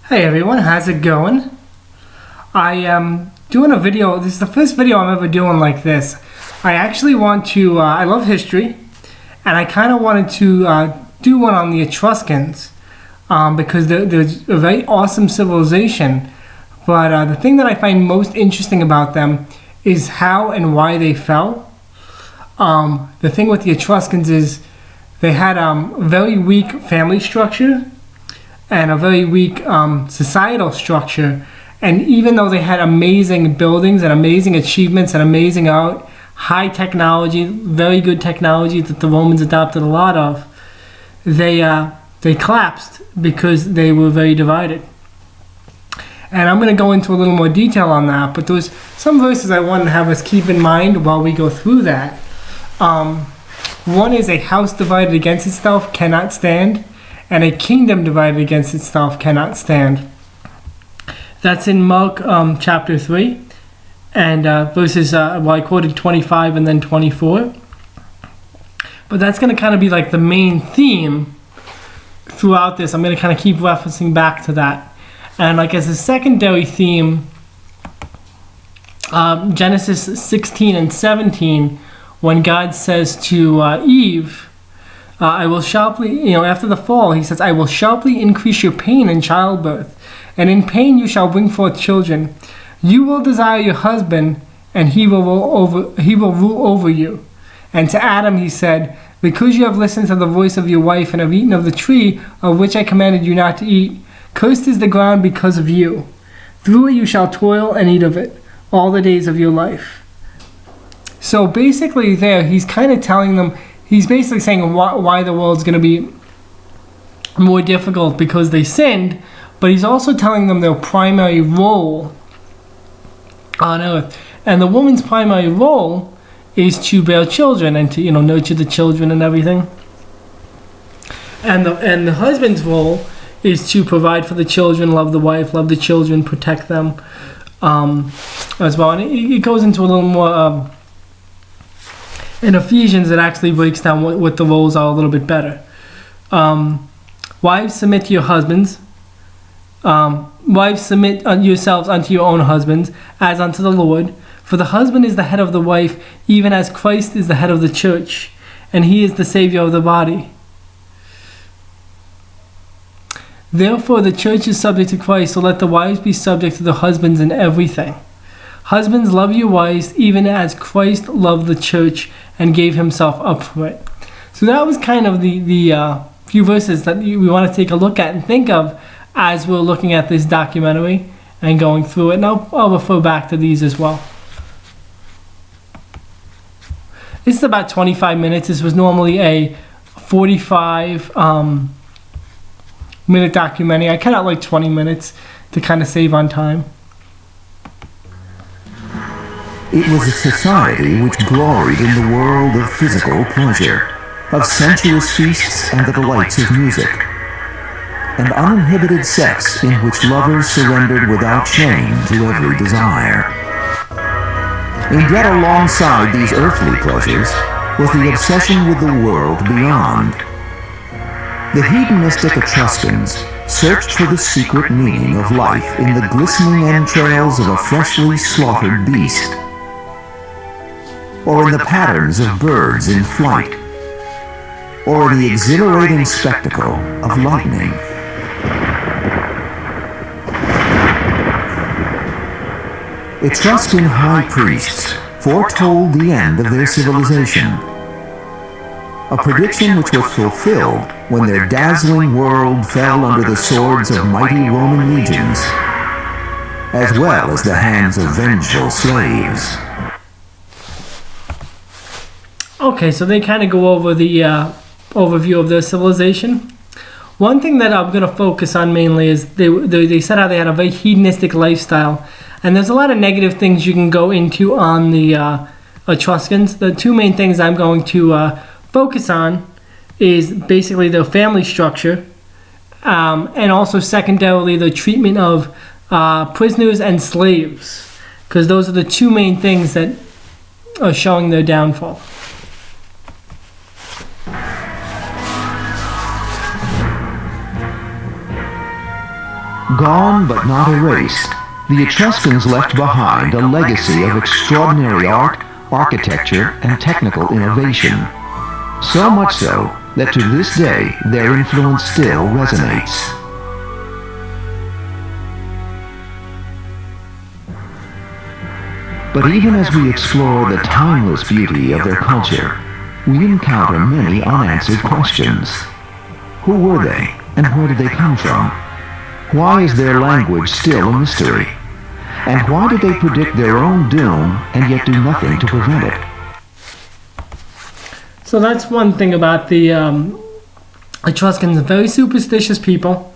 Hey everyone, how's it going? I am doing a video. This is the first video I'm ever doing like this. I actually want to, I love history, and I kind of wanted to do one on the Etruscans because they're a very awesome civilization. But the thing that I find most interesting about them is how and why they fell. The thing with the Etruscans is they had a very weak family structure and a very weak societal structure. And even though they had amazing buildings and amazing achievements and amazing art, high technology, very good technology that the Romans adopted a lot of, they collapsed because they were very divided. And I'm going to go into a little more detail on that, but there's some verses I want to have us keep in mind while we go through that. One is, a house divided against itself cannot stand, and a kingdom divided against itself cannot stand. That's in Mark chapter 3, and verses, I quoted 25 and then 24. But that's going to kind of be like the main theme throughout this. I'm going to kind of keep referencing back to that. And like as a secondary theme, Genesis 16 and 17, when God says to Eve, I will sharply, after the fall, he says, I will sharply increase your pain in childbirth, and in pain you shall bring forth children. You will desire your husband, and he will rule over you. And to Adam he said, because you have listened to the voice of your wife and have eaten of the tree of which I commanded you not to eat, cursed is the ground because of you. Through it you shall toil and eat of it all the days of your life. So basically there, he's kind of telling them, he's basically saying why the world's going to be more difficult because they sinned, but he's also telling them their primary role on earth. And the woman's primary role is to bear children and to nurture the children and everything. And the husband's role is to provide for the children, love the wife, love the children, protect them as well. And it goes into a little more in Ephesians. It actually breaks down what the roles are a little bit better. Wives, submit to your husbands. Wives, submit yourselves unto your own husbands, as unto the Lord. For the husband is the head of the wife, even as Christ is the head of the church, and he is the Savior of the body. Therefore the church is subject to Christ, so let the wives be subject to their husbands in everything. Husbands, love your wives, even as Christ loved the church and gave himself up for it. So that was kind of the few verses that we want to take a look at and think of as we're looking at this documentary and going through it. And I'll refer back to these as well. This is about 25 minutes. This was normally a 45 minute documentary. I cut out like 20 minutes to kind of save on time. It was a society which gloried in the world of physical pleasure, of sensuous feasts and the delights of music, and uninhibited sex in which lovers surrendered without shame to every desire. And yet alongside these earthly pleasures was the obsession with the world beyond. The hedonistic Etruscans searched for the secret meaning of life in the glistening entrails of a freshly slaughtered beast, or in the patterns of birds in flight, or in the exhilarating spectacle of lightning. Etruscan high priests foretold the end of their civilization, a prediction which was fulfilled when their dazzling world fell under the swords of mighty Roman legions, as well as the hands of vengeful slaves. Okay, so they kind of go over the overview of their civilization. One thing that I'm going to focus on mainly is they said how they had a very hedonistic lifestyle. And there's a lot of negative things you can go into on the Etruscans. The two main things I'm going to focus on is basically their family structure, and also secondarily the treatment of prisoners and slaves, because those are the two main things that are showing their downfall. Gone but not erased, the Etruscans left behind a legacy of extraordinary art, architecture, and technical innovation. So much so that to this day their influence still resonates. But even as we explore the timeless beauty of their culture, we encounter many unanswered questions. Who were they, and where did they come from? Why is their language still a mystery? And why did they predict their own doom and yet do nothing to prevent it? So that's one thing about the Etruscans. Very superstitious people.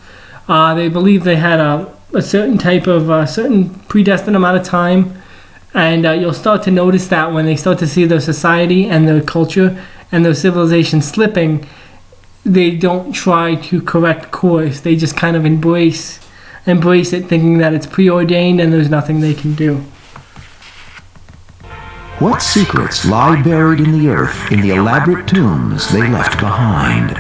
They believed they had a certain type of certain predestined amount of time, and you'll start to notice that when they start to see their society and their culture and their civilization slipping, they don't try to correct course. They just kind of embrace it, thinking that it's preordained and there's nothing they can do. What secrets lie buried in the earth in the elaborate tombs they left behind?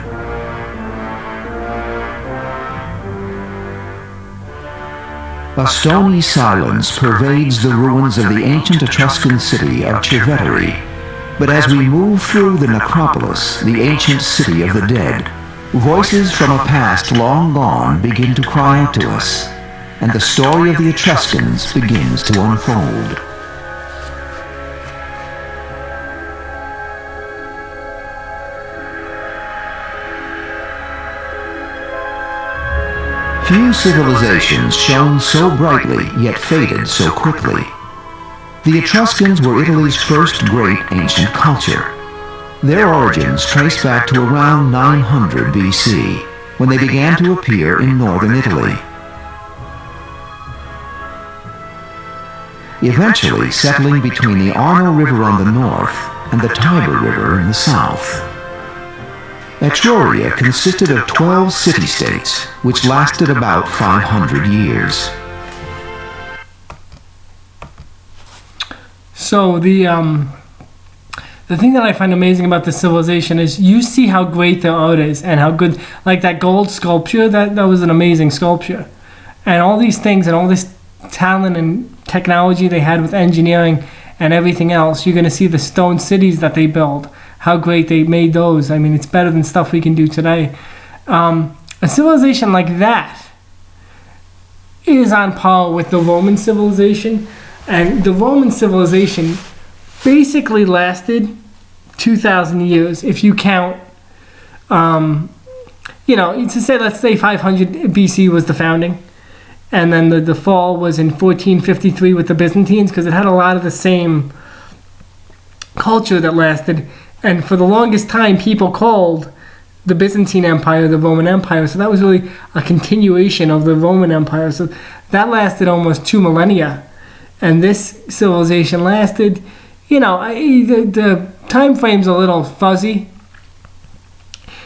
A stony silence pervades the ruins of the ancient Etruscan city of Chiveteri. But as we move through the necropolis, the ancient city of the dead, voices from a past long gone begin to cry out to us, and the story of the Etruscans begins to unfold. Few civilizations shone so brightly yet faded so quickly. The Etruscans were Italy's first great ancient culture. Their origins trace back to around 900 BC, when they began to appear in northern Italy. Eventually settling between the Arno River on the north and the Tiber River in the south. Etruria consisted of 12 city-states, which lasted about 500 years. So the thing that I find amazing about this civilization is you see how great their art is and how good, like that gold sculpture, that was an amazing sculpture. And all these things and all this talent and technology they had with engineering and everything else, you're going to see the stone cities that they build, how great they made those. I mean, it's better than stuff we can do today. A civilization like that is on par with the Roman civilization. And the Roman civilization basically lasted 2,000 years if you count, to say, let's say 500 BC was the founding. And then the fall was in 1453 with the Byzantines, because it had a lot of the same culture that lasted. And for the longest time, people called the Byzantine Empire the Roman Empire. So that was really a continuation of the Roman Empire. So that lasted almost 2 millennia. And this civilization lasted, the time frame's a little fuzzy.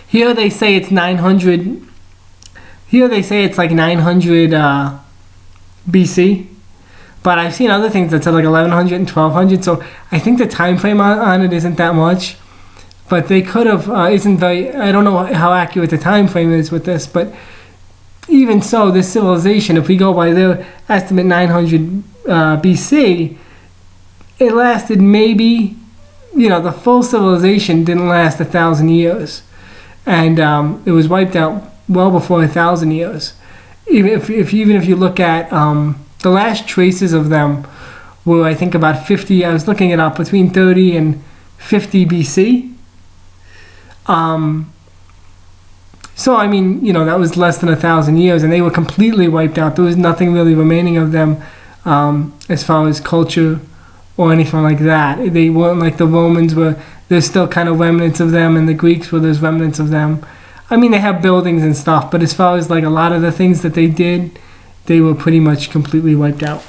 Here they say it's 900. Here they say it's like 900 BC. But I've seen other things that said like 1100 and 1200. So I think the time frame on it isn't that much. But they could have, isn't very, I don't know how accurate the time frame is with this. But even so, this civilization, if we go by their estimate 900 BC, it lasted maybe, the full civilization didn't last 1,000 years. And it was wiped out well before 1,000 years. Even if you look at the last traces of them were, I think, about 50, I was looking it up, between 30 and 50 BC. So, I mean, that was less than 1,000 years, and they were completely wiped out. There was nothing really remaining of them as far as culture or anything like that. They weren't like the Romans were. There's still kind of remnants of them, and the Greeks where there's remnants of them. I mean, they have buildings and stuff, but as far as like a lot of the things that they did, they were pretty much completely wiped out.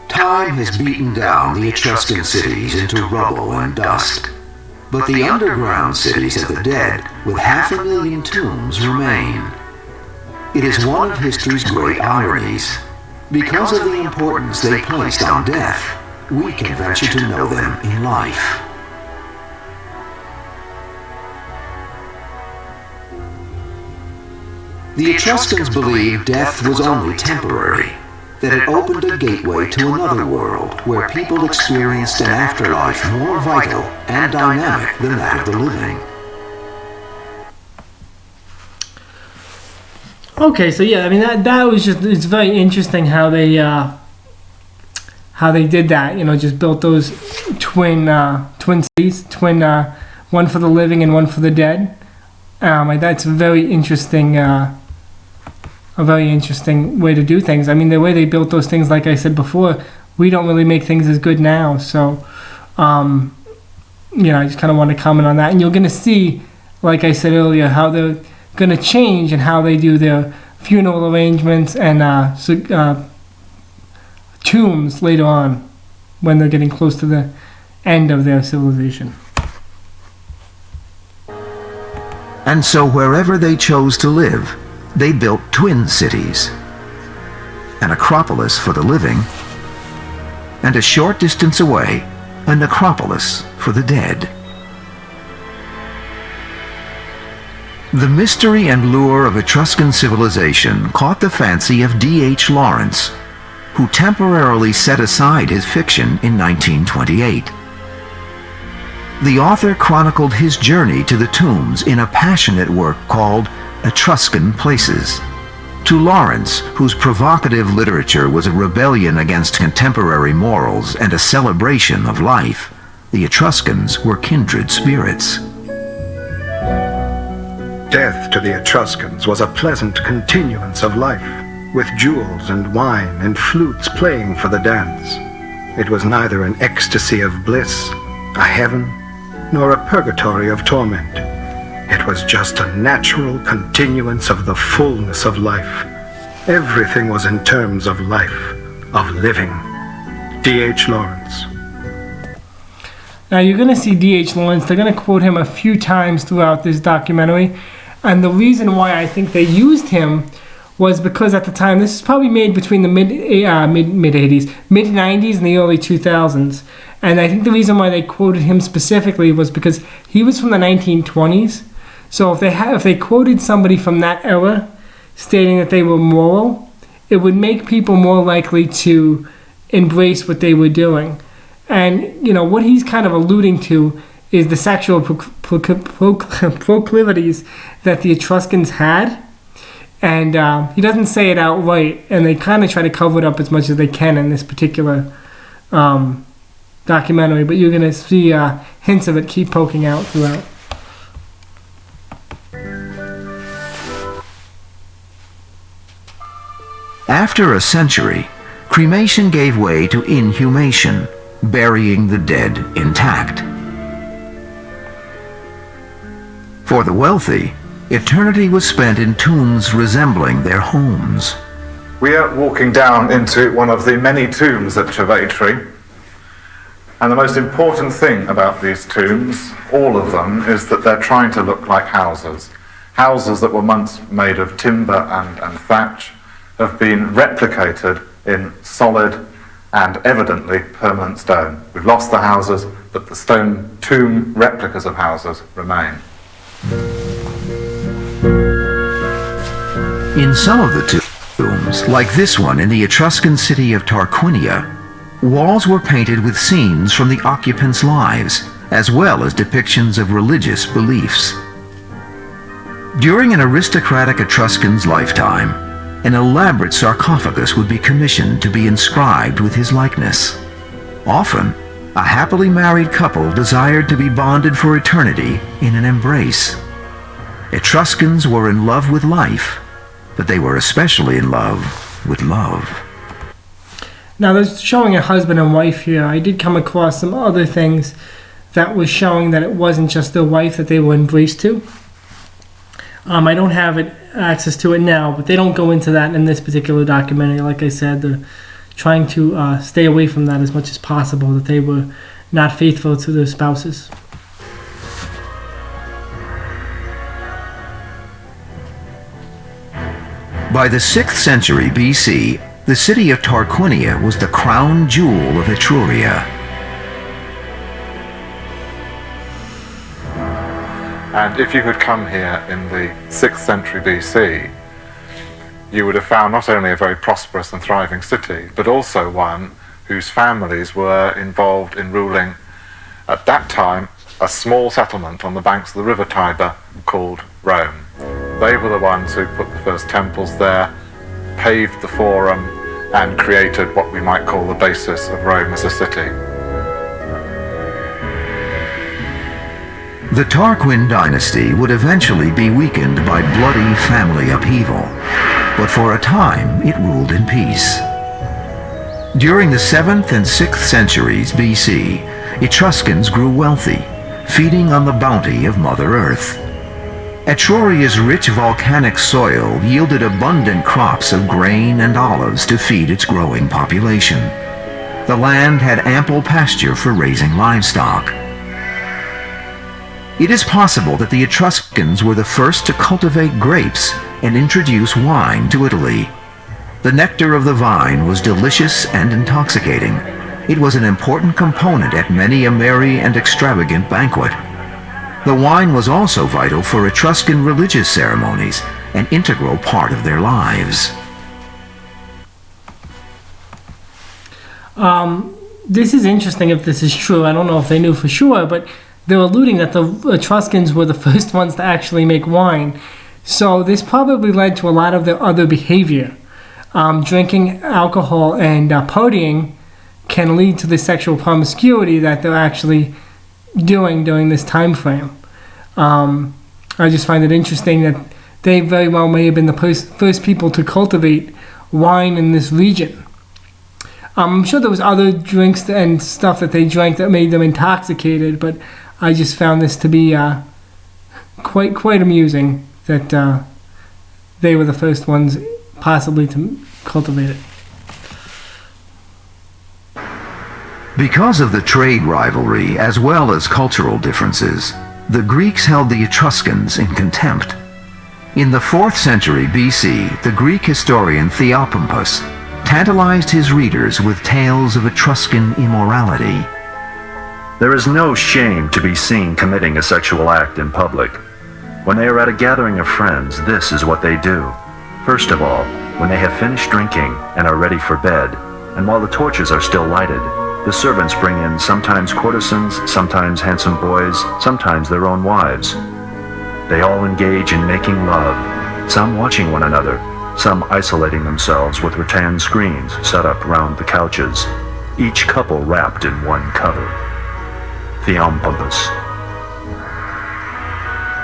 Time has beaten down the Etruscan cities into rubble and dust. But the underground cities of the dead, with 500,000 tombs, remain. It is one of history's great ironies. Because of the importance they placed on death, we can venture to know them in life. The Etruscans believed death was only temporary, that it opened a gateway to another world where people experienced an afterlife more vital and dynamic than that of the living. Okay, so yeah, I mean that was just, it's very interesting how they did that. You know, just built those twin cities, one for the living and one for the dead. That's very interesting. A very interesting way to do things. I mean, the way they built those things, like I said before, we don't really make things as good now. So, I just kind of want to comment on that. And you're going to see, like I said earlier, how they're going to change and how they do their funeral arrangements and tombs later on when they're getting close to the end of their civilization. And so wherever they chose to live, they built twin cities, an acropolis for the living, and a short distance away, a necropolis for the dead. The mystery and lure of Etruscan civilization caught the fancy of D.H. Lawrence, who temporarily set aside his fiction in 1928. The author chronicled his journey to the tombs in a passionate work called Etruscan Places. To Lawrence, whose provocative literature was a rebellion against contemporary morals and a celebration of life, the Etruscans were kindred spirits. Death to the Etruscans was a pleasant continuance of life, with jewels and wine and flutes playing for the dance. It was neither an ecstasy of bliss, a heaven, nor a purgatory of torment. It was just a natural continuance of the fullness of life. Everything was in terms of life, of living. D.H. Lawrence. Now you're going to see D.H. Lawrence. They're going to quote him a few times throughout this documentary. And the reason why I think they used him was because at the time, this is probably made between the mid-80s, mid-90s and the early 2000s. And I think the reason why they quoted him specifically was because he was from the 1920s. So if they quoted somebody from that era stating that they were moral, it would make people more likely to embrace what they were doing. And, what he's kind of alluding to is the sexual proclivities that the Etruscans had. And he doesn't say it outright, and they kind of try to cover it up as much as they can in this particular documentary. But you're going to see hints of it keep poking out throughout. After a century, cremation gave way to inhumation, burying the dead intact. For the wealthy, eternity was spent in tombs resembling their homes. We are walking down into one of the many tombs at Cervetri, and the most important thing about these tombs, all of them, is that they're trying to look like houses. Houses that were once made of timber and thatch have been replicated in solid and evidently permanent stone. We've lost the houses, but the stone tomb replicas of houses remain. In some of the tombs, like this one in the Etruscan city of Tarquinia, walls were painted with scenes from the occupants' lives, as well as depictions of religious beliefs. During an aristocratic Etruscan's lifetime, an elaborate sarcophagus would be commissioned to be inscribed with his likeness. Often, a happily married couple desired to be bonded for eternity in an embrace. Etruscans were in love with life, but they were especially in love with love. Now, there's showing a husband and wife here. I did come across some other things that was showing that it wasn't just their wife that they were embraced to. I don't have access to it now, but they don't go into that in this particular documentary. Like I said, they're trying to stay away from that as much as possible, that they were not faithful to their spouses. By the 6th century BC, the city of Tarquinia was the crown jewel of Etruria. And if you could come here in the 6th century BC, you would have found not only a very prosperous and thriving city, but also one whose families were involved in ruling, at that time, a small settlement on the banks of the river Tiber called Rome. They were the ones who put the first temples there, paved the Forum, and created what we might call the basis of Rome as a city. The Tarquin dynasty would eventually be weakened by bloody family upheaval, but for a time it ruled in peace. During the 7th and 6th centuries BC, Etruscans grew wealthy, feeding on the bounty of Mother Earth. Etruria's rich volcanic soil yielded abundant crops of grain and olives to feed its growing population. The land had ample pasture for raising livestock. It is possible that the Etruscans were the first to cultivate grapes and introduce wine to Italy. The nectar of the vine was delicious and intoxicating. It was an important component at many a merry and extravagant banquet. The wine was also vital for Etruscan religious ceremonies, an integral part of their lives. This is interesting if this is true. I don't know if they knew for sure, but they're alluding that the Etruscans were the first ones to actually make wine. So this probably led to a lot of their other behavior. Drinking alcohol and partying can lead to the sexual promiscuity that they're actually doing during this time frame. I just find it interesting that they very well may have been the first people to cultivate wine in this region. I'm sure there was other drinks and stuff that they drank that made them intoxicated, but I just found this to be quite amusing that they were the first ones possibly to cultivate it. Because of the trade rivalry as well as cultural differences, the Greeks held the Etruscans in contempt. In the 4th century BC, the Greek historian Theopompus tantalized his readers with tales of Etruscan immorality. There is no shame to be seen committing a sexual act in public. When they are at a gathering of friends, this is what they do. First of all, when they have finished drinking and are ready for bed, and while the torches are still lighted, the servants bring in sometimes courtesans, sometimes handsome boys, sometimes their own wives. They all engage in making love, some watching one another, some isolating themselves with rattan screens set up round the couches, each couple wrapped in one cover. Theopompus.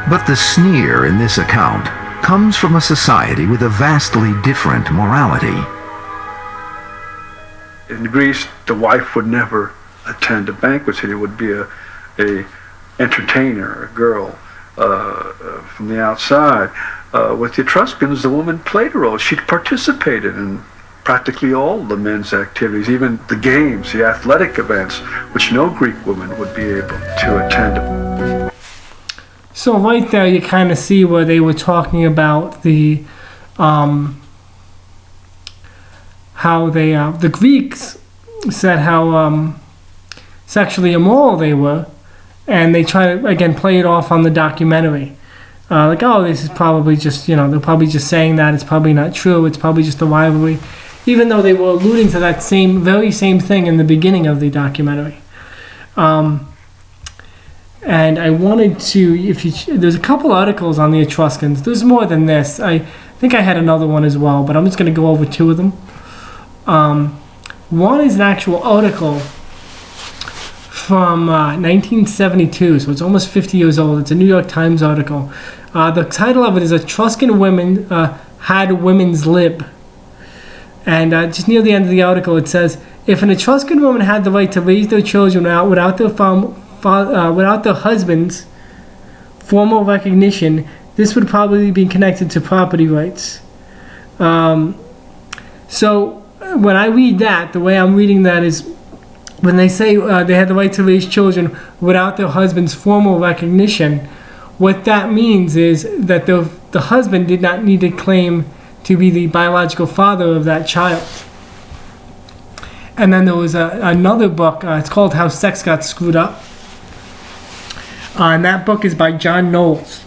But the sneer in this account comes from a society with a vastly different morality. In Greece, the wife would never attend a banquet. It would be a entertainer, a girl from the outside. With the Etruscans, the woman played a role. She participated in practically all the men's activities, even the games, the athletic events, which no Greek woman would be able to attend. So right there, you kind of see where they were talking about the how they the Greeks said how sexually immoral they were, and they try to again play it off on the documentary. Like, oh, this is probably just, they're probably just saying that. It's probably not true. It's probably just a rivalry. Even though they were alluding to that very same thing in the beginning of the documentary. And I wanted to, there's a couple articles on the Etruscans. There's more than this. I think I had another one as well, but I'm just going to go over two of them. One is an actual article from 1972, so it's almost 50 years old. It's a New York Times article. The title of it is "Etruscan Women Had Women's Lib." And just near the end of the article, it says, if an Etruscan woman had the right to raise their children without their husband's formal recognition, this would probably be connected to property rights. So when I read that, the way I'm reading that is, when they say they had the right to raise children without their husband's formal recognition, what that means is that the husband did not need to claim to be the biological father of that child. And then there was another book, it's called How Sex Got Screwed Up. And that book is by John Knowles.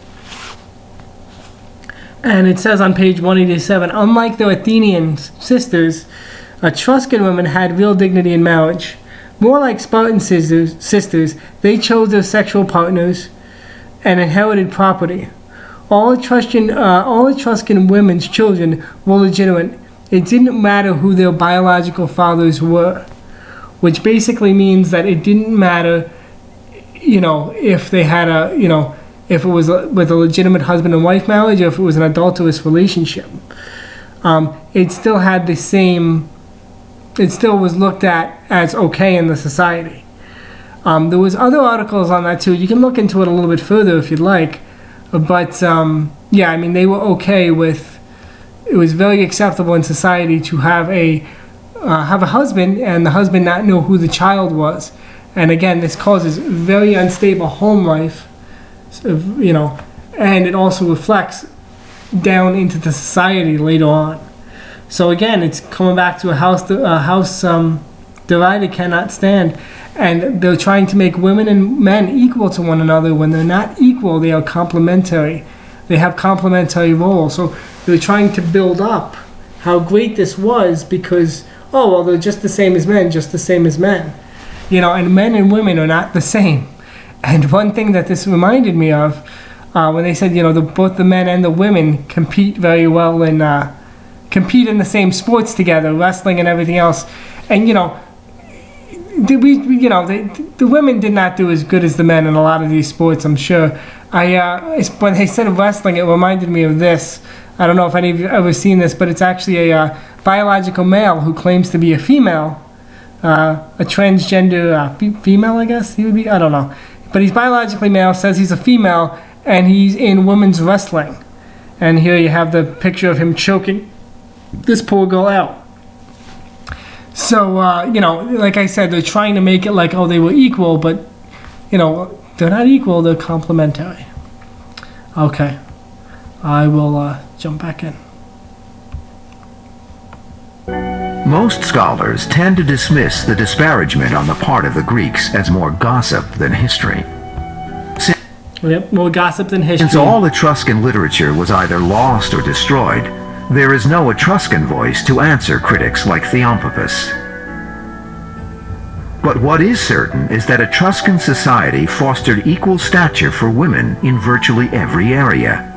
And it says on page 187, unlike their Athenian sisters, Etruscan women had real dignity in marriage. More like Spartan sisters, they chose their sexual partners and inherited property. All Etruscan women's children were legitimate. It didn't matter who their biological fathers were, which basically means that it didn't matter, if they had if it was with a legitimate husband and wife marriage, or if it was an adulterous relationship. It still had the same. It still was looked at as okay in the society. There was other articles on that too. You can look into it a little bit further if you'd like. But they were okay with. It was very acceptable in society to have a husband and the husband not know who the child was. And again, this causes very unstable home life. And it also reflects down into the society later on. So again, it's coming back to a house divided cannot stand, and they're trying to make women and men equal to one another. When they're not equal, they are complementary. They have complementary roles. So they're trying to build up how great this was because, they're just the same as men, just the same as men. And men and women are not the same. And one thing that this reminded me of, when they said, both the men and the women compete very well and compete in the same sports together, wrestling and everything else. And, the women did not do as good as the men in a lot of these sports, I'm sure. When they said wrestling, it reminded me of this. I don't know if any of you have ever seen this, but it's actually a biological male who claims to be a female, a transgender female, I guess he would be. I don't know. But he's biologically male, says he's a female, and he's in women's wrestling. And here you have the picture of him choking this poor girl out. So, like I said, they're trying to make it like, they were equal, but, they're not equal, they're complementary. Okay, I will jump back in. Most scholars tend to dismiss the disparagement on the part of the Greeks as more gossip than history. Yep, more gossip than history. Since all Etruscan literature was either lost or destroyed, there is no Etruscan voice to answer critics like Theopompus. But what is certain is that Etruscan society fostered equal stature for women in virtually every area.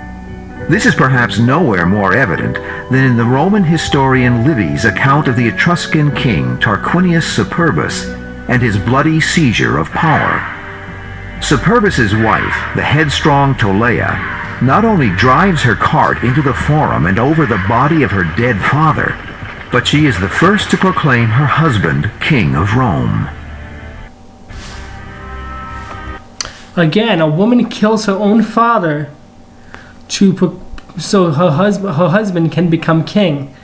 This is perhaps nowhere more evident than in the Roman historian Livy's account of the Etruscan king Tarquinius Superbus and his bloody seizure of power. Superbus's wife, the headstrong Ptolea, not only drives her cart into the forum and over the body of her dead father, but she is the first to proclaim her husband king of Rome. Again, a woman kills her own father so her husband can become king.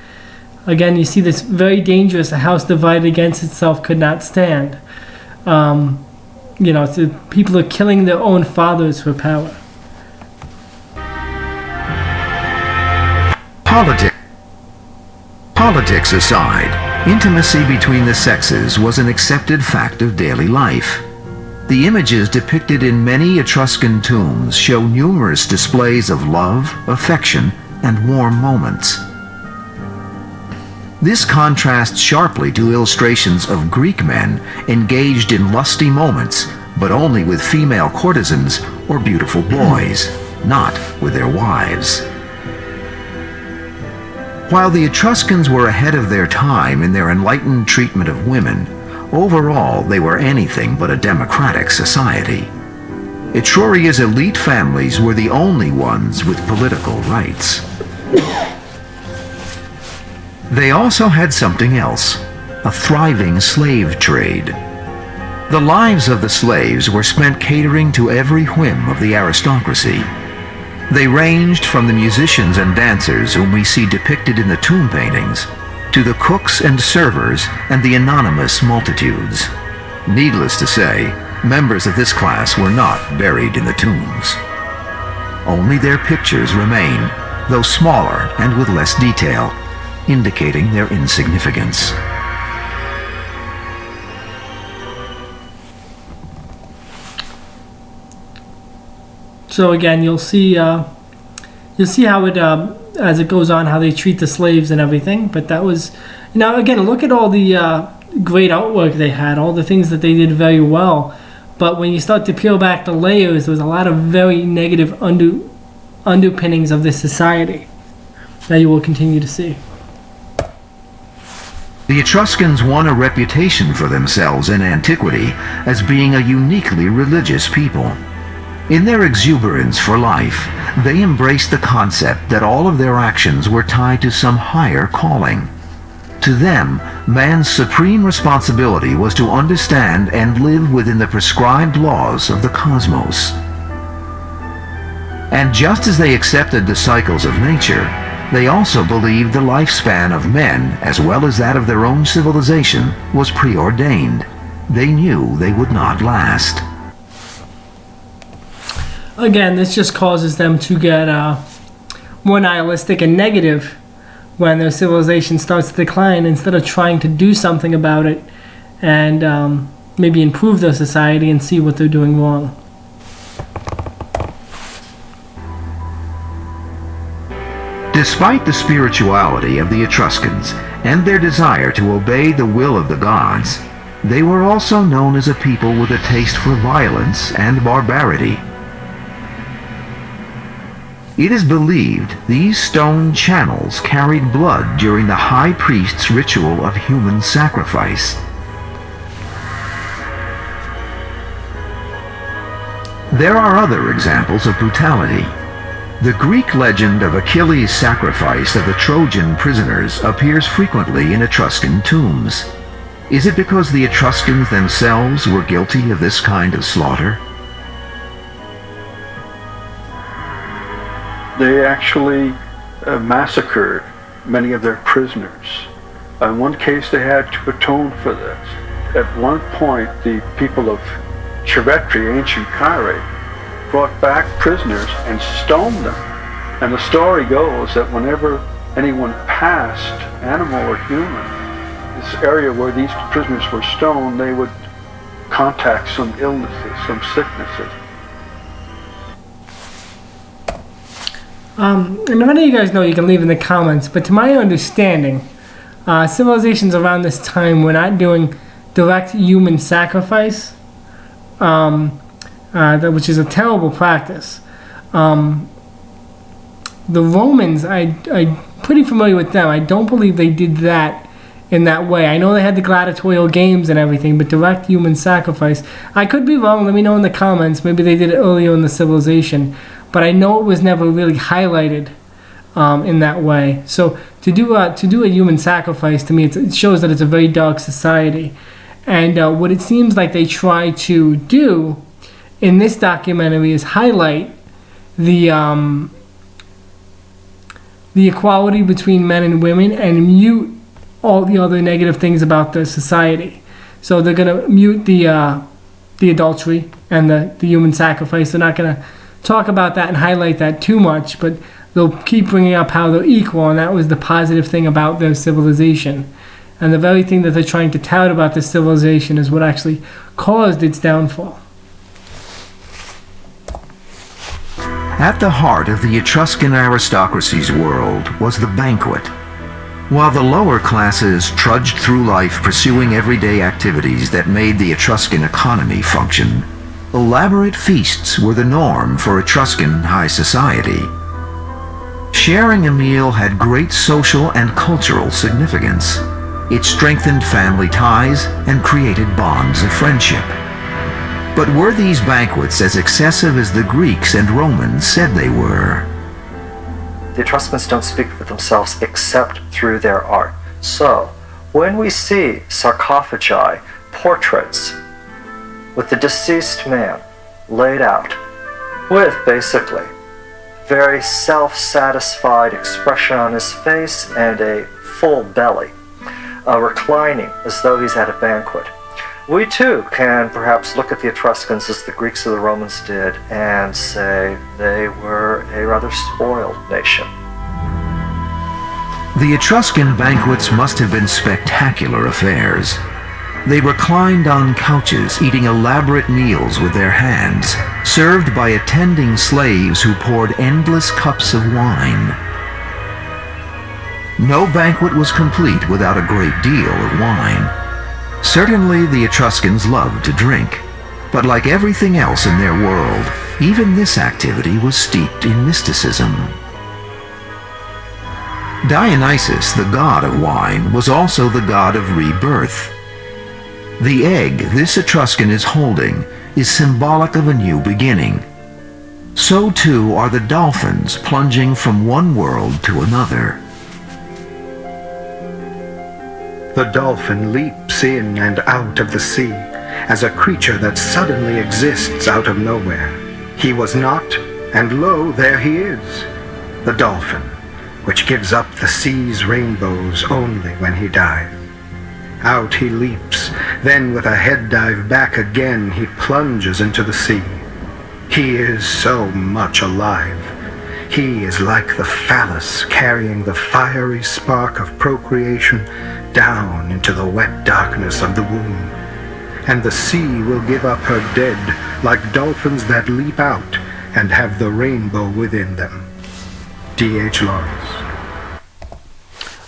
Again, you see this very dangerous. A house divided against itself could not stand. People are killing their own fathers for power. Politics aside, intimacy between the sexes was an accepted fact of daily life. The images depicted in many Etruscan tombs show numerous displays of love, affection, and warm moments. This contrasts sharply to illustrations of Greek men engaged in lusty moments, but only with female courtesans or beautiful boys, not with their wives. While the Etruscans were ahead of their time in their enlightened treatment of women, overall they were anything but a democratic society. Etruria's elite families were the only ones with political rights. They also had something else, a thriving slave trade. The lives of the slaves were spent catering to every whim of the aristocracy. They ranged from the musicians and dancers whom we see depicted in the tomb paintings, to the cooks and servers and the anonymous multitudes. Needless to say, members of this class were not buried in the tombs. Only their pictures remain, though smaller and with less detail, indicating their insignificance. So again, you'll see you'll see how it as it goes on, how they treat the slaves and everything. But that was, now again, look at all the great artwork they had, all the things that they did very well. But when you start to peel back the layers, there's a lot of very negative underpinnings of this society that you will continue to see. The Etruscans won a reputation for themselves in antiquity as being a uniquely religious people. In their exuberance for life, they embraced the concept that all of their actions were tied to some higher calling. To them, man's supreme responsibility was to understand and live within the prescribed laws of the cosmos. And just as they accepted the cycles of nature, they also believed the lifespan of men, as well as that of their own civilization, was preordained. They knew they would not last. Again, this just causes them to get more nihilistic and negative when their civilization starts to decline, instead of trying to do something about it and maybe improve their society and see what they're doing wrong. Despite the spirituality of the Etruscans and their desire to obey the will of the gods, they were also known as a people with a taste for violence and barbarity. It is believed these stone channels carried blood during the high priest's ritual of human sacrifice. There are other examples of brutality. The Greek legend of Achilles' sacrifice of the Trojan prisoners appears frequently in Etruscan tombs. Is it because the Etruscans themselves were guilty of this kind of slaughter? They actually massacred many of their prisoners. In one case, they had to atone for this. At one point, the people of Chivetri, ancient Cairo, brought back prisoners and stoned them. And the story goes that whenever anyone passed, animal or human, this area where these prisoners were stoned, they would contact some illnesses, some sicknesses. And if any of you guys know, you can leave in the comments, but to my understanding, civilizations around this time were not doing direct human sacrifice, which is a terrible practice. The Romans, I'm pretty familiar with them. I don't believe they did that in that way. I know they had the gladiatorial games and everything, but direct human sacrifice, I could be wrong. Let me know in the comments. Maybe they did it earlier in the civilization. But I know it was never really highlighted in that way. So to do a human sacrifice, to me, it shows that it's a very dark society. And what it seems like they try to do in this documentary is highlight the equality between men and women and mute all the other negative things about the society. So they're going to mute the adultery and the human sacrifice. They're not going to talk about that and highlight that too much, but they'll keep bringing up how they're equal, and that was the positive thing about their civilization. And the very thing that they're trying to tout about this civilization is what actually caused its downfall. At the heart of the Etruscan aristocracy's world was the banquet. While the lower classes trudged through life pursuing everyday activities that made the Etruscan economy function, elaborate feasts were the norm for Etruscan high society. Sharing a meal had great social and cultural significance. It strengthened family ties and created bonds of friendship. But were these banquets as excessive as the Greeks and Romans said they were? The Etruscans don't speak for themselves except through their art. So, when we see sarcophagi, portraits, with the deceased man laid out, with basically very self-satisfied expression on his face and a full belly, reclining as though he's at a banquet. We too can perhaps look at the Etruscans as the Greeks or the Romans did and say they were a rather spoiled nation. The Etruscan banquets must have been spectacular affairs. They reclined on couches, eating elaborate meals with their hands, served by attending slaves who poured endless cups of wine. No banquet was complete without a great deal of wine. Certainly the Etruscans loved to drink, but like everything else in their world, even this activity was steeped in mysticism. Dionysus, the god of wine, was also the god of rebirth. The egg this Etruscan is holding is symbolic of a new beginning. So too are the dolphins plunging from one world to another. The dolphin leaps in and out of the sea as a creature that suddenly exists out of nowhere. He was not, and lo, there he is, the dolphin, which gives up the sea's rainbows only when he dives. Out he leaps, then with a head dive back again he plunges into the sea. He is so much alive. He is like the phallus carrying the fiery spark of procreation down into the wet darkness of the womb. And the sea will give up her dead like dolphins that leap out and have the rainbow within them. D.H. Lawrence.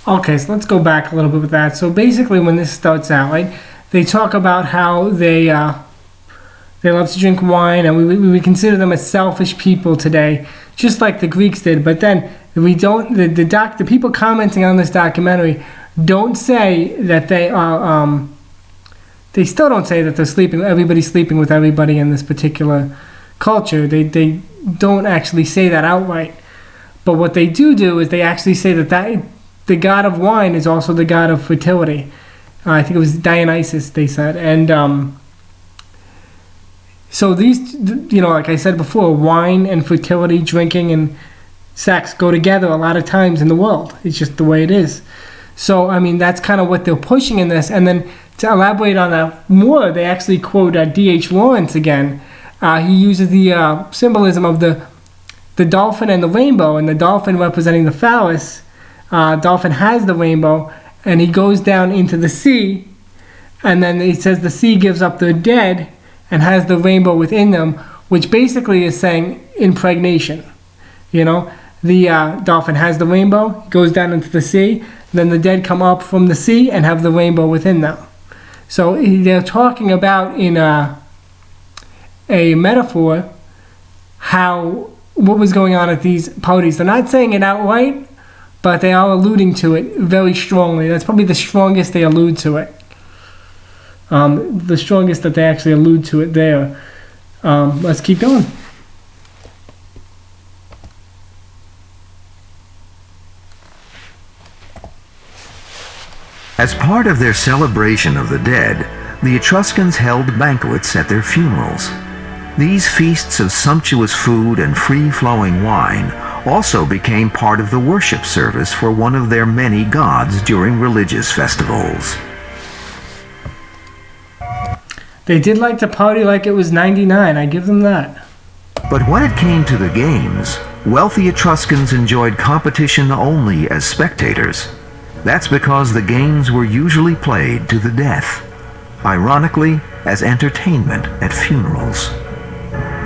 Okay, so let's go back a little bit with that. So basically when this starts out, right, they talk about how they love to drink wine, and we consider them as selfish people today, just like the Greeks did. But then we don't, the people commenting on this documentary don't say that they are, they still don't say that they're sleeping, everybody's sleeping with everybody in this particular culture. They don't actually say that outright. But what they do is they actually say that the god of wine is also the god of fertility. I think it was Dionysus, they said. And so these, like I said before, wine and fertility, drinking and sex go together a lot of times in the world. It's just the way it is. So, I mean, that's kind of what they're pushing in this. And then to elaborate on that more, they actually quote D.H. Lawrence again. He uses the symbolism of the dolphin and the rainbow, and the dolphin representing the phallus. Dolphin has the rainbow, and he goes down into the sea, and then he says the sea gives up their dead and has the rainbow within them, which basically is saying impregnation. The dolphin has the rainbow, goes down into the sea, then the dead come up from the sea and have the rainbow within them. So they're talking about in a metaphor what was going on at these parties. They're not saying it outright, but they are alluding to it very strongly. That's probably the strongest they allude to it. The strongest that they actually allude to it there. Let's keep going. As part of their celebration of the dead, the Etruscans held banquets at their funerals. These feasts of sumptuous food and free-flowing wine also became part of the worship service for one of their many gods during religious festivals. They did like to party like it was 99, I give them that. But when it came to the games, wealthy Etruscans enjoyed competition only as spectators. That's because the games were usually played to the death, ironically, as entertainment at funerals.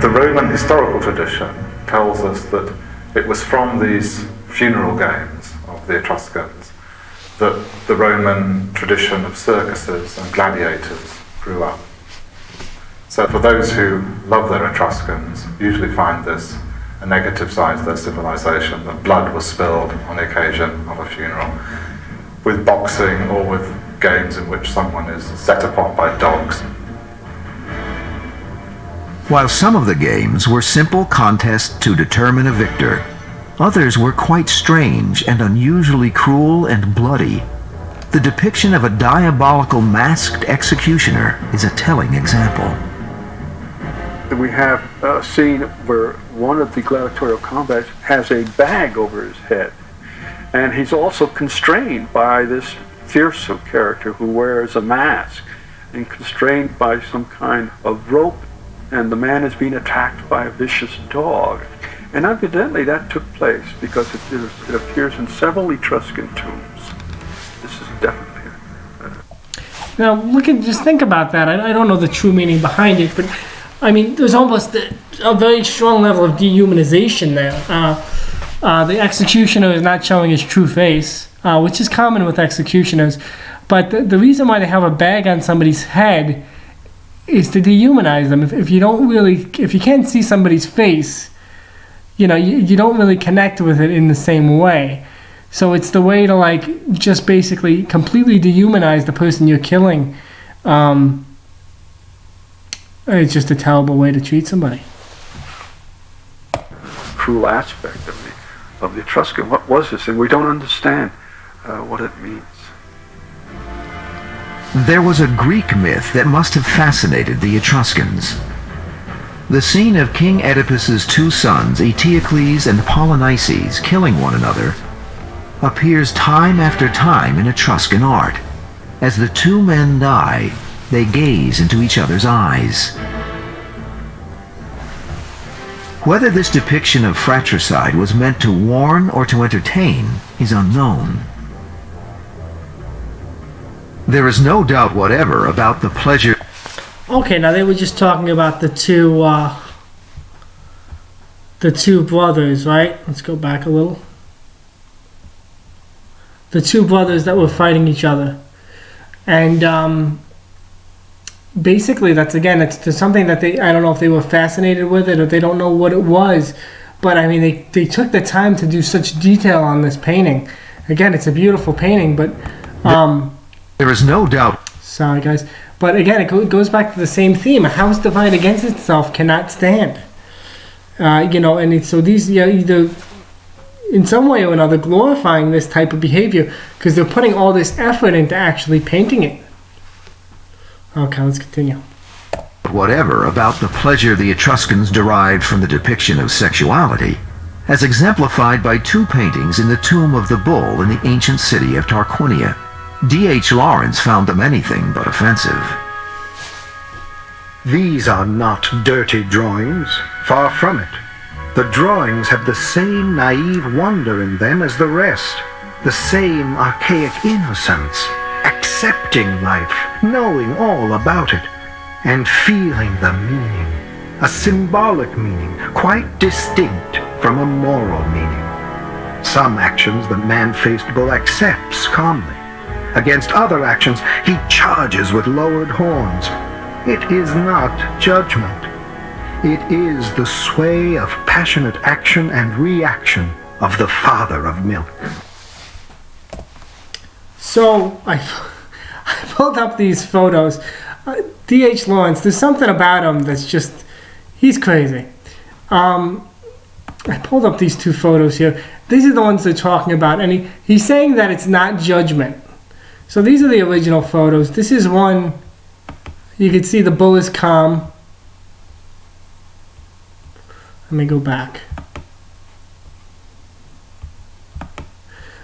The Roman historical tradition tells us that it was from these funeral games of the Etruscans that the Roman tradition of circuses and gladiators grew up. So for those who love their Etruscans, usually find this a negative side to their civilization, that blood was spilled on the occasion of a funeral, with boxing or with games in which someone is set upon by dogs. While some of the games were simple contests to determine a victor, others were quite strange and unusually cruel and bloody. The depiction of a diabolical masked executioner is a telling example. We have a scene where one of the gladiatorial combats has a bag over his head, and he's also constrained by this fearsome character who wears a mask and constrained by some kind of rope, and the man is being attacked by a vicious dog. And evidently that took place because it appears in several Etruscan tombs. This is definitely Now, just think about that. I don't know the true meaning behind it, but I mean, there's almost a very strong level of dehumanization there. The executioner is not showing his true face, which is common with executioners. But the reason why they have a bag on somebody's head is to dehumanize them. If you can't see somebody's face, you don't really connect with it in the same way. So it's the way to like just basically completely dehumanize the person you're killing. It's just a terrible way to treat somebody. Cruel aspect of the Etruscan. What was this? And we don't understand what it means. There was a Greek myth that must have fascinated the Etruscans. The scene of King Oedipus's two sons, Eteocles and Polynices, killing one another, appears time after time in Etruscan art. As the two men die, they gaze into each other's eyes. Whether this depiction of fratricide was meant to warn or to entertain is unknown. There is no doubt whatever about the pleasure. Okay, now they were just talking about the two brothers, right? Let's go back a little. The two brothers that were fighting each other. And basically it's something that I don't know if they were fascinated with it or they don't know what it was. But I mean, they took the time to do such detail on this painting. Again, it's a beautiful painting, but there is no doubt. Sorry, guys. But again, it goes back to the same theme. A house divided against itself cannot stand. So these either in some way or another glorifying this type of behavior because they're putting all this effort into actually painting it. Okay, let's continue. Whatever about the pleasure the Etruscans derived from the depiction of sexuality, as exemplified by two paintings in the tomb of the bull in the ancient city of Tarquinia. D.H. Lawrence found them anything but offensive. These are not dirty drawings, far from it. The drawings have the same naive wonder in them as the rest, the same archaic innocence, accepting life, knowing all about it, and feeling the meaning, a symbolic meaning quite distinct from a moral meaning. Some actions the man-faced bull accepts calmly. Against other actions he charges with lowered horns. It is not judgment. It is the sway of passionate action and reaction of the father of milk. So I pulled up these photos. D.H. Lawrence, there's something about him that's just, he's crazy. I pulled up these two photos here. These are the ones they're talking about, and he's saying that it's not judgment. So these are the original photos. This is one, you can see the bull is calm. Let me go back.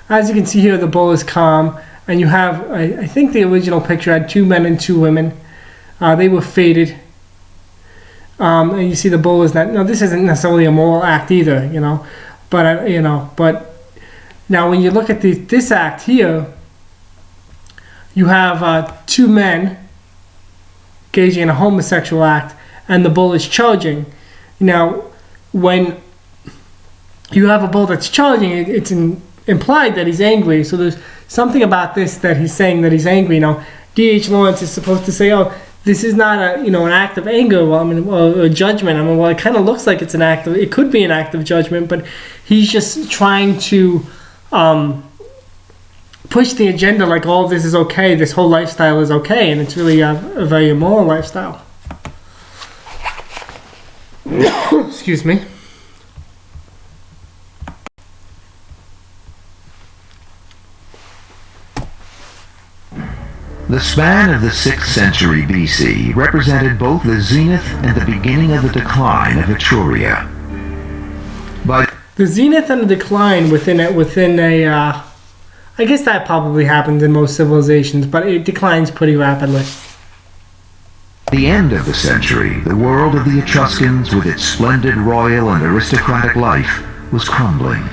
As you can see here, the bull is calm. And you have, I think the original picture had two men and two women. They were faded. And you see the bull is not, no, this isn't necessarily a moral act either, But, but now when you look at this act here, you have two men engaging in a homosexual act, and the bull is charging. Now, when you have a bull that's charging, it's implied that he's angry. So there's something about this that he's saying that he's angry. Now, D.H. Lawrence is supposed to say, "Oh, this is not an act of anger, or judgment." Well, it kind of looks like it could be an act of judgment, but he's just trying to push the agenda like all of this is okay, this whole lifestyle is okay, and it's really a very immoral lifestyle. Excuse me. The span of the 6th century BC represented both the zenith and the beginning of the decline of Etruria. By the zenith and the decline within a I guess that probably happens in most civilizations, but it declines pretty rapidly. the end of the century, the world of the Etruscans, with its splendid royal and aristocratic life, was crumbling.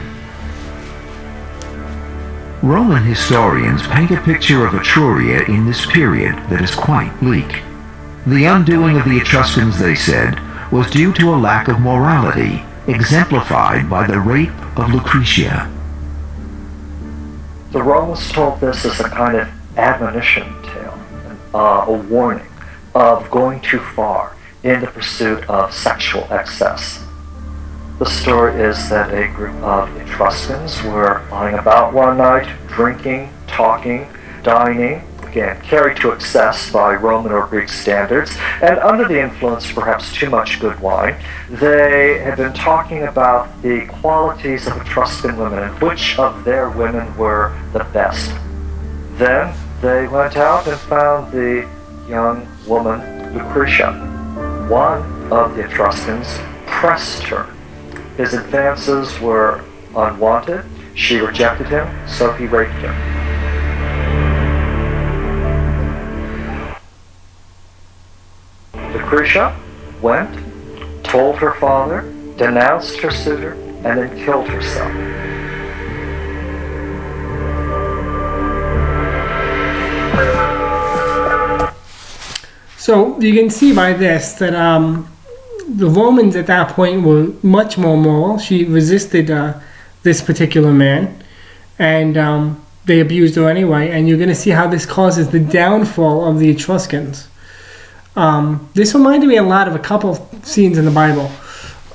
Roman historians paint a picture of Etruria in this period that is quite bleak. The undoing of the Etruscans, they said, was due to a lack of morality, exemplified by the rape of Lucretia. The Romans told this as a kind of admonition tale, a warning of going too far in the pursuit of sexual excess. The story is that a group of Etruscans were lying about one night, drinking, talking, dining, again, carried to excess by Roman or Greek standards, and under the influence of perhaps too much good wine, they had been talking about the qualities of Etruscan women and which of their women were the best. Then they went out and found the young woman Lucretia. One of the Etruscans pressed her. His advances were unwanted. She rejected him, so he raped her. Lucretia went, told her father, denounced her suitor, and then killed herself. So you can see by this that the Romans at that point were much more moral. She resisted this particular man, and they abused her anyway. And you're going to see how this causes the downfall of the Etruscans. This reminded me a lot of a couple of scenes in the Bible.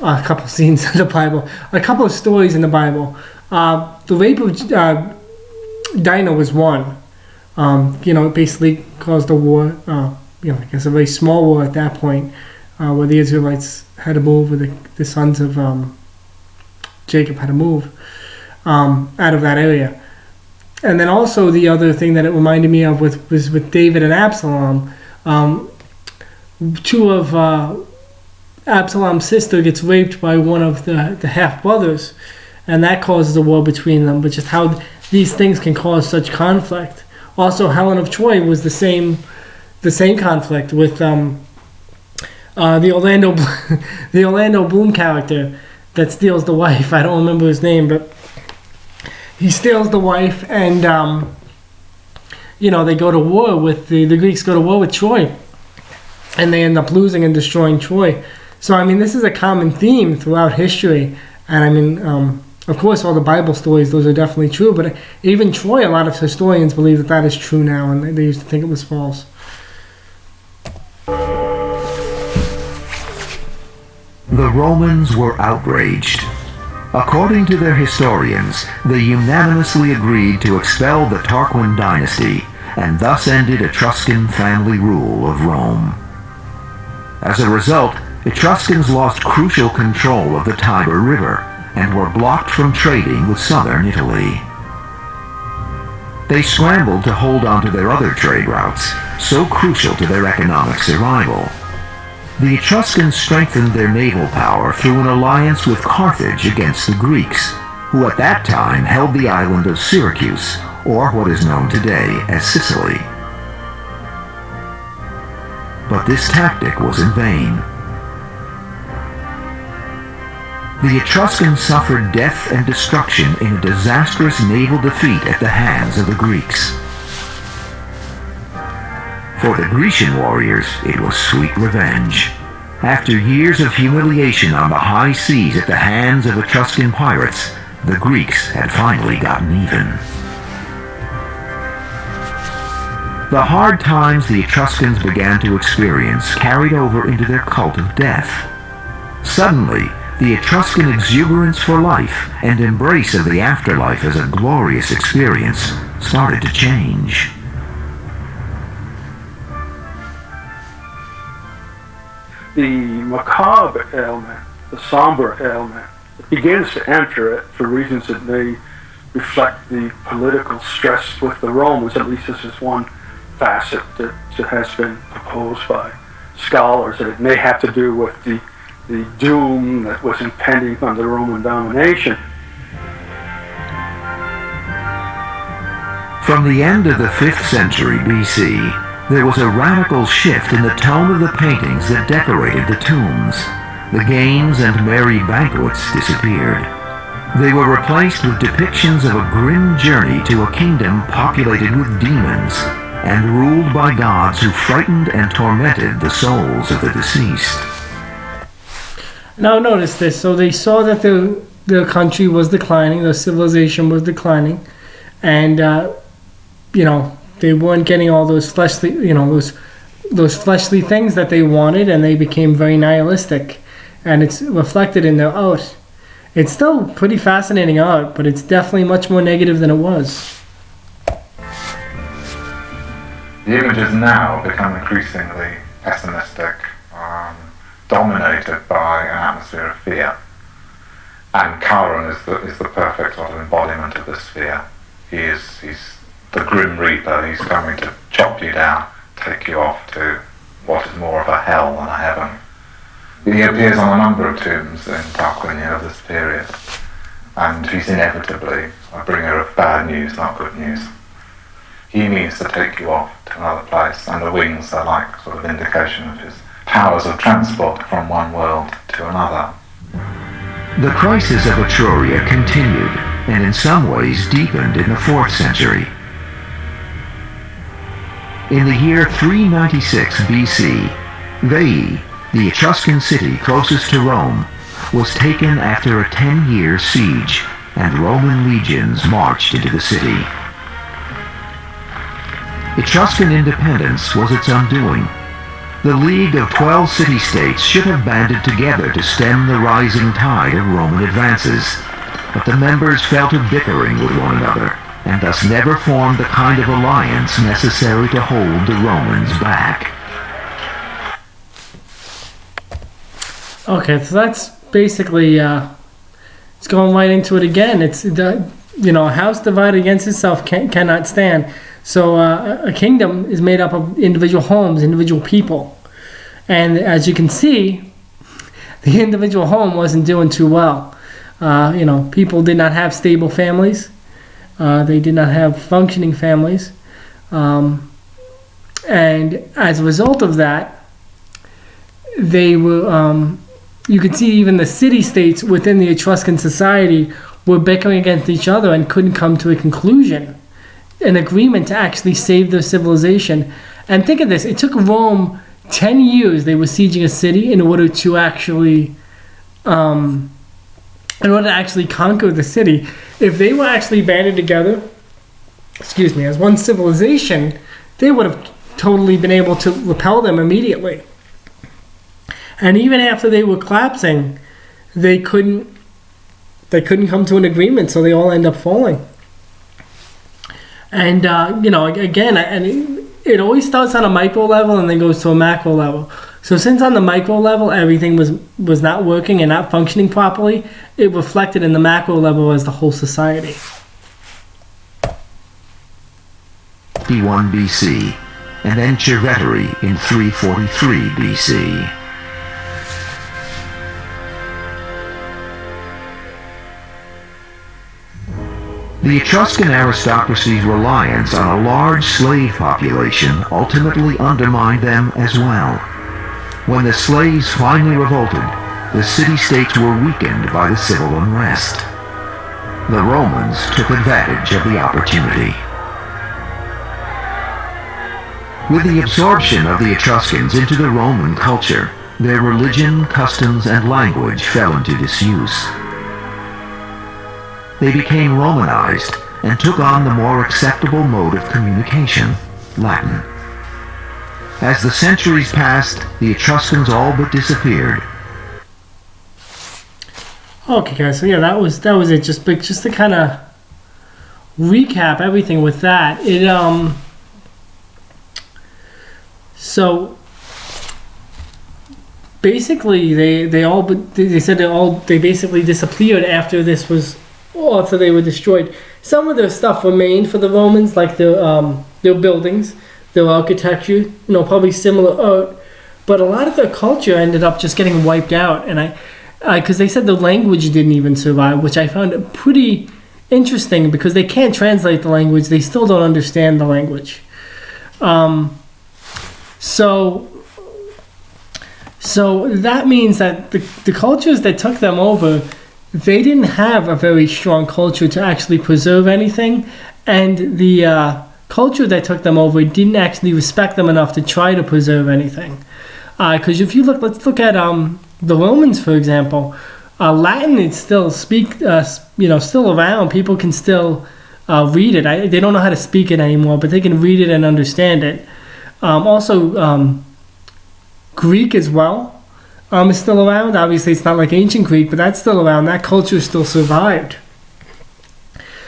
A couple of stories in the Bible. The rape of Dinah was one. It basically caused a war. I guess a very small war at that point, where the Israelites had to move, where the sons of Jacob had to move out of that area. And then also the other thing that it reminded me of was with David and Absalom. Two of Absalom's sister gets raped by one of the half-brothers, and that causes a war between them, but just how these things can cause such conflict. Also, Helen of Troy was the same conflict with the Orlando Bloom character that steals the wife. I don't remember his name, but he steals the wife, and they go to war with the Greeks go to war with Troy, and they end up losing and destroying Troy. So this is a common theme throughout history, and of course all the Bible stories, those are definitely true, but even Troy, a lot of historians believe that is true now, and they used to think it was false. The Romans were outraged. According to their historians, they unanimously agreed to expel the Tarquin dynasty, and thus ended Etruscan family rule of Rome. As a result, Etruscans lost crucial control of the Tiber River and were blocked from trading with southern Italy. They scrambled to hold on to their other trade routes, so crucial to their economic survival. The Etruscans strengthened their naval power through an alliance with Carthage against the Greeks, who at that time held the island of Syracuse, or what is known today as Sicily. But this tactic was in vain. The Etruscans suffered death and destruction in a disastrous naval defeat at the hands of the Greeks. For the Grecian warriors, it was sweet revenge. After years of humiliation on the high seas at the hands of Etruscan pirates, the Greeks had finally gotten even. The hard times the Etruscans began to experience carried over into their cult of death. Suddenly, the Etruscan exuberance for life and embrace of the afterlife as a glorious experience started to change. The macabre element, the somber element, begins to enter it for reasons that may reflect the political stress with the Romans. At least this is one facet that has been proposed by scholars, that it may have to do with the doom that was impending under Roman domination. From the end of the 5th century BC, there was a radical shift in the tone of the paintings that decorated the tombs. The games and merry banquets disappeared. They were replaced with depictions of a grim journey to a kingdom populated with demons and ruled by gods who frightened and tormented the souls of the deceased. Now notice this. So they saw that the country was declining, the civilization was declining, and they weren't getting all those fleshly, those fleshly things that they wanted, and they became very nihilistic, and it's reflected in their art. It's still pretty fascinating art, but it's definitely much more negative than it was. The images now become increasingly pessimistic, dominated by an atmosphere of fear. And Chiron is the perfect sort of embodiment of this fear. He's the Grim Reaper. He's coming to chop you down, take you off to what is more of a hell than a heaven. He appears on a number of tombs in Tarquinia of this period, and he's inevitably a bringer of bad news, not good news. He means to take you off to another place, and the wings are like sort of indication of his powers of transport from one world to another. The crisis of Etruria continued, and in some ways deepened in the 4th century. In the year 396 BC, Veii, the Etruscan city closest to Rome, was taken after a 10-year siege, and Roman legions marched into the city. Etruscan independence was its undoing. The League of 12 city-states should have banded together to stem the rising tide of Roman advances, but the members fell to bickering with one another, and thus never formed the kind of alliance necessary to hold the Romans back. Okay, so that's basically, it's going right into it again. It's, a house divided against itself cannot stand. So a kingdom is made up of individual homes, individual people. And as you can see, the individual home wasn't doing too well. People did not have stable families. They did not have functioning families. And as a result of that, they were... you could see even the city-states within the Etruscan society were bickering against each other and couldn't come to a conclusion, an agreement to actually save their civilization. And think of this, it took Rome 10 years, they were sieging a city in order to actually conquer the city. If they were actually banded together, as one civilization, they would have totally been able to repel them immediately. And even after they were collapsing, they couldn't come to an agreement, so they all end up falling. And it always starts on a micro level and then goes to a macro level. So since on the micro level everything was not working and not functioning properly, it reflected in the macro level as the whole society. 51 BC, and then Cerveteri in 343 BC. The Etruscan aristocracy's reliance on a large slave population ultimately undermined them as well. When the slaves finally revolted, the city-states were weakened by the civil unrest. The Romans took advantage of the opportunity. With the absorption of the Etruscans into the Roman culture, their religion, customs, and language fell into disuse. They became Romanized and took on the more acceptable mode of communication, Latin. As the centuries passed, the Etruscans all but disappeared. Okay, guys. So yeah, that was it. Just to kind of recap everything with that. So basically, they basically disappeared after this was. After they were destroyed. Some of their stuff remained for the Romans, like their buildings, their architecture, probably similar art. But a lot of their culture ended up just getting wiped out. And because they said the language didn't even survive, which I found pretty interesting because they can't translate the language. They still don't understand the language. So that means that the cultures that took them over they didn't have a very strong culture to actually preserve anything, and the culture that took them over didn't actually respect them enough to try to preserve anything. Because if you look, let's look at the Romans, for example. Latin is still still around. People can still read it. They don't know how to speak it anymore, but they can read it and understand it. Also, Greek as well is still around. Obviously, it's not like ancient Greek, but that's still around. That culture still survived.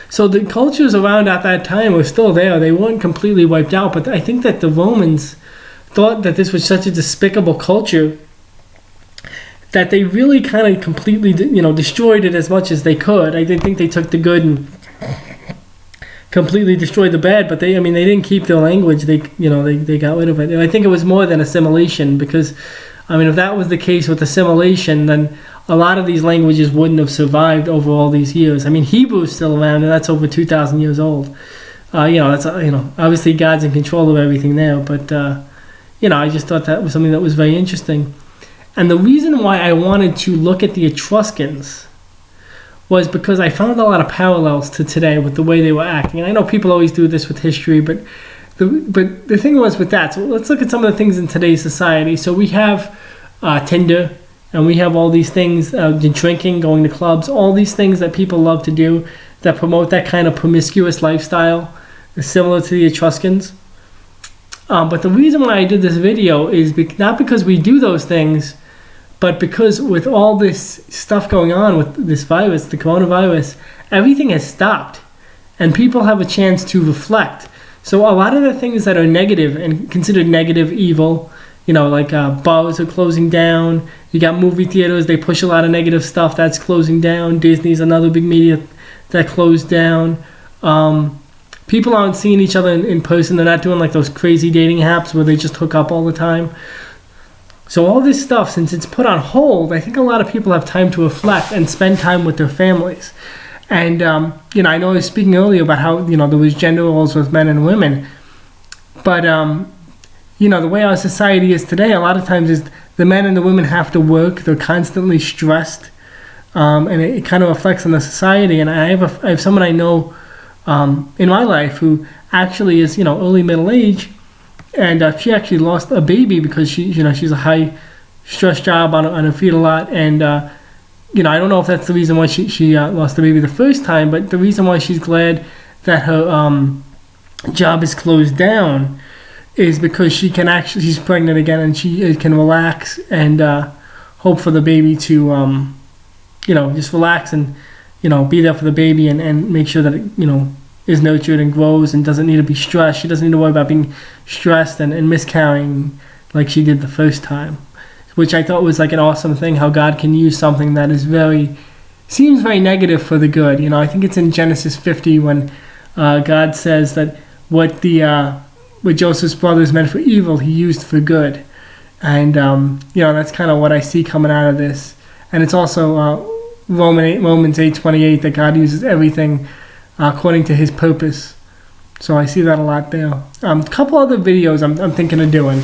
So the cultures around at that time were still there. They weren't completely wiped out, but I think that the Romans thought that this was such a despicable culture that they really kind of completely, destroyed it as much as they could. I didn't think they took the good and completely destroyed the bad, but they didn't keep their language. They got rid of it. And I think it was more than assimilation, because, if that was the case with assimilation, then a lot of these languages wouldn't have survived over all these years. Hebrew is still around, and that's over 2,000 years old. That's obviously God's in control of everything there, but I just thought that was something that was very interesting. And the reason why I wanted to look at the Etruscans was because I found a lot of parallels to today with the way they were acting. And I know people always do this with history, but the thing was with that. So let's look at some of the things in today's society. So we have Tinder, and we have all these things, drinking, going to clubs, all these things that people love to do that promote that kind of promiscuous lifestyle, similar to the Etruscans. But the reason why I did this video is not because we do those things, but because with all this stuff going on with this virus, the coronavirus, everything has stopped, and people have a chance to reflect. So a lot of the things that are negative and considered negative, evil, like bars are closing down. You got movie theaters, they push a lot of negative stuff, that's closing down. Disney's another big media that closed down. People aren't seeing each other in person. They're not doing like those crazy dating apps where they just hook up all the time. So all this stuff, since it's put on hold, I think a lot of people have time to reflect and spend time with their families. And, I know I was speaking earlier about how, there was gender roles with men and women. But, the way our society is today, a lot of times is the men and the women have to work. They're constantly stressed. And it kind of reflects on the society. And I have someone I know in my life who actually is, early middle age. And she actually lost a baby because she's a high stress job on her feet a lot. And, I don't know if that's the reason why she lost the baby the first time, but the reason why she's glad that her job is closed down is because she's pregnant again, and she can relax and hope for the baby to, just relax and, be there for the baby and make sure that it, is nurtured and grows and doesn't need to be stressed. She doesn't need to worry about being stressed and miscarrying like she did the first time, which I thought was like an awesome thing, how God can use something that seems very negative for the good. I think it's in Genesis 50 when God says that what Joseph's brothers meant for evil, he used for good. And, that's kind of what I see coming out of this. And it's also Romans 8:28 that God uses everything according to his purpose. So I see that a lot there. A couple other videos I'm thinking of doing.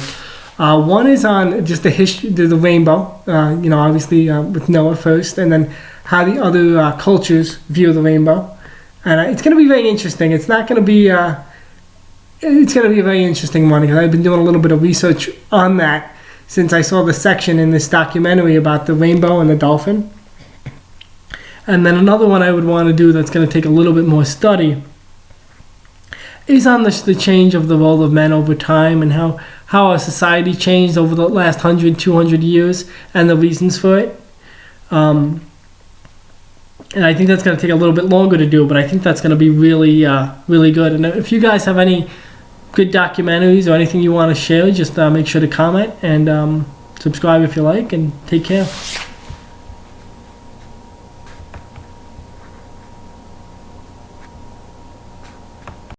One is on just the history, the rainbow, obviously with Noah first, and then how the other cultures view the rainbow. And it's going to be very interesting. It's not going to be, it's going to be a very interesting one, because I've been doing a little bit of research on that since I saw the section in this documentary about the rainbow and the dolphin. And then another one I would want to do that's going to take a little bit more study is on the change of the role of men over time, and how our society changed over the last 100, 200 years, and the reasons for it. And I think that's going to take a little bit longer to do, but I think that's going to be really, really good. And if you guys have any good documentaries or anything you want to share, just make sure to comment and subscribe if you like, and take care.